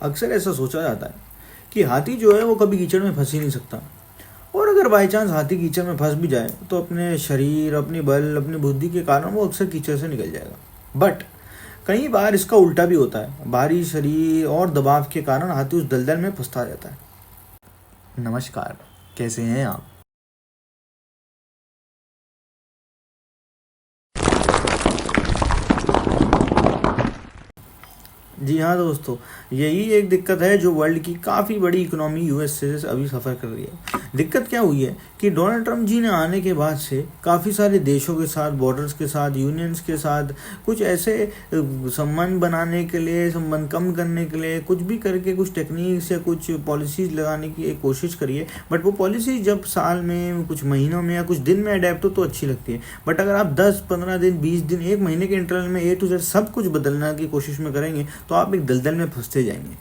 अक्सर ऐसा सोचा जाता है कि हाथी जो है वो कभी कीचड़ में फंस ही नहीं सकता, और अगर बाई चांस हाथी कीचड़ में फंस भी जाए तो अपने शरीर, अपनी बल, अपनी बुद्धि के कारण वो अक्सर कीचड़ से निकल जाएगा। बट कई बार इसका उल्टा भी होता है, भारी शरीर और दबाव के कारण हाथी उस दलदल में फंसता रहता है। नमस्कार, कैसे हैं आप? जी हाँ दोस्तों, यही एक दिक्कत है जो वर्ल्ड की काफ़ी बड़ी इकोनॉमी यूएस से अभी सफ़र कर रही है। दिक्कत क्या हुई है कि डोनाल्ड ट्रंप जी ने आने के बाद से काफ़ी सारे देशों के साथ, बॉर्डर्स के साथ, यूनियंस के साथ कुछ ऐसे संबंध बनाने के लिए, संबंध कम करने के लिए कुछ भी करके कुछ टेक्निक्स या कुछ पॉलिसीज़ लगाने की एक कोशिश करी है। बट वो पॉलिसीज़ जब साल में, कुछ महीनों में या कुछ दिन में अडेप्ट हो तो अच्छी लगती है। बट अगर आप 10-15 दिन, 20 दिन, एक महीने के इंटरवल में A to Z सब कुछ बदलने की कोशिश में करेंगे तो आप एक दलदल में फंसते जाएंगे।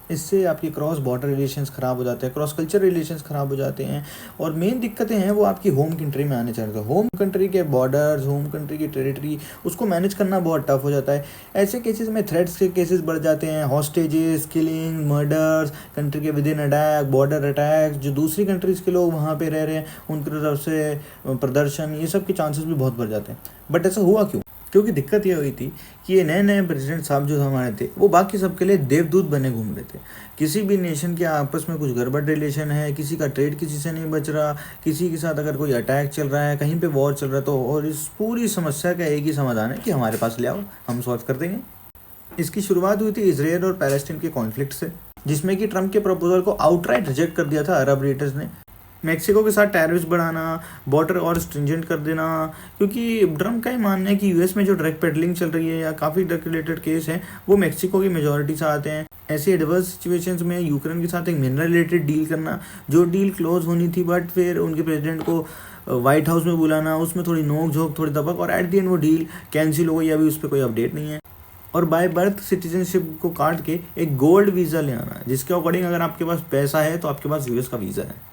इससे आपकी क्रॉस बॉर्डर रिलेशंस ख़राब हो जाते हैं, क्रॉस कल्चर रिलेशंस ख़राब हो जाते हैं, और मेन दिक्कतें हैं वो आपकी होम कंट्री में आने चाहिए। होम कंट्री के बॉर्डर्स, होम कंट्री की टेरिटरी, उसको मैनेज करना बहुत टफ हो जाता है। ऐसे केसेस में थ्रेट्स के केसेस बढ़ जाते हैं, हॉस्टेजेस, किलिंग, मर्डर्स, कंट्री के with in attack, border attack, जो दूसरी कंट्रीज़ के लोग वहाँ पे रह रहे हैं उनकी तरफ से प्रदर्शन, ये सब के चांसेस भी बहुत बढ़ जाते हैं। बट ऐसा हुआ क्यों? क्योंकि दिक्कत ये हुई थी कि ये नए नए प्रेसिडेंट साहब जो हमारे थे वो बाकी सबके लिए देवदूत बने घूम रहे थे। किसी भी नेशन के आपस में कुछ गड़बड़ रिलेशन है, किसी का ट्रेड किसी से नहीं बच रहा, किसी के साथ अगर कोई अटैक चल रहा है, कहीं पे वॉर चल रहा है, तो और इस पूरी समस्या का एक ही समाधान है कि हमारे पास ले आओ, हम सॉल्व कर देंगे। इसकी शुरुआत हुई थी इजराइल और पैलेस्टीन के कॉन्फ्लिक्ट से, जिसमें कि ट्रंप के प्रपोजल को आउटराइट रिजेक्ट कर दिया था अरब लीडर्स ने। मेक्सिको के साथ टैरिफ्स बढ़ाना, बॉर्डर और स्ट्रिंजेंट कर देना, क्योंकि ट्रंप का ही मानना है कि यूएस में जो ड्रग पेडलिंग चल रही है या काफ़ी ड्रग रिलेटेड केस हैं वो मेक्सिको की मेजॉरिटी से आते हैं। ऐसी एडवर्स सिचुएशंस में यूक्रेन के साथ एक मिनरल रिलेटेड डील करना, जो डील क्लोज होनी थी बट फिर उनके प्रेसिडेंट को व्हाइट हाउस में बुलाना, उसमें थोड़ी नोक झोंक, थोड़ी दबक, और एट दी एंड वो डील कैंसिल हो गई। अभी उस पर कोई अपडेट नहीं है। और बाय बर्थ सिटीजनशिप को काट के एक गोल्ड वीज़ा ले आना, जिसके अकॉर्डिंग अगर आपके पास पैसा है तो आपके पास यूएस का वीज़ा है।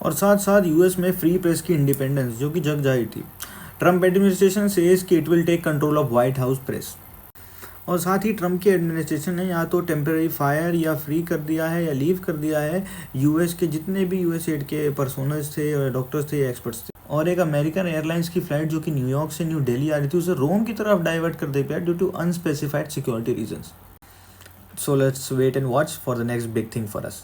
और साथ साथ यूएस में फ्री प्रेस की इंडिपेंडेंस, जो कि जग जाहिर थी। ट्रंप एडमिनिस्ट्रेशन सेज कि it will take control of White House press. और साथ ही ट्रंप की एडमिनिस्ट्रेशन ने या तो टेम्पररी फायर या फ्री कर दिया है या लीव कर दिया है यूएस के जितने भी यूएस एड के पर्सोनल्स थे, डॉक्टर्स थे या एक्सपर्ट्स थे। और एक अमेरिकन एयरलाइंस की फ्लाइट जो कि न्यूयॉर्क से न्यू दिल्ली आ रही थी, उसे रोम की तरफ डाइवर्ट कर दिया गया due to unspecified security reasons. So let's wait and watch for the next big thing for us.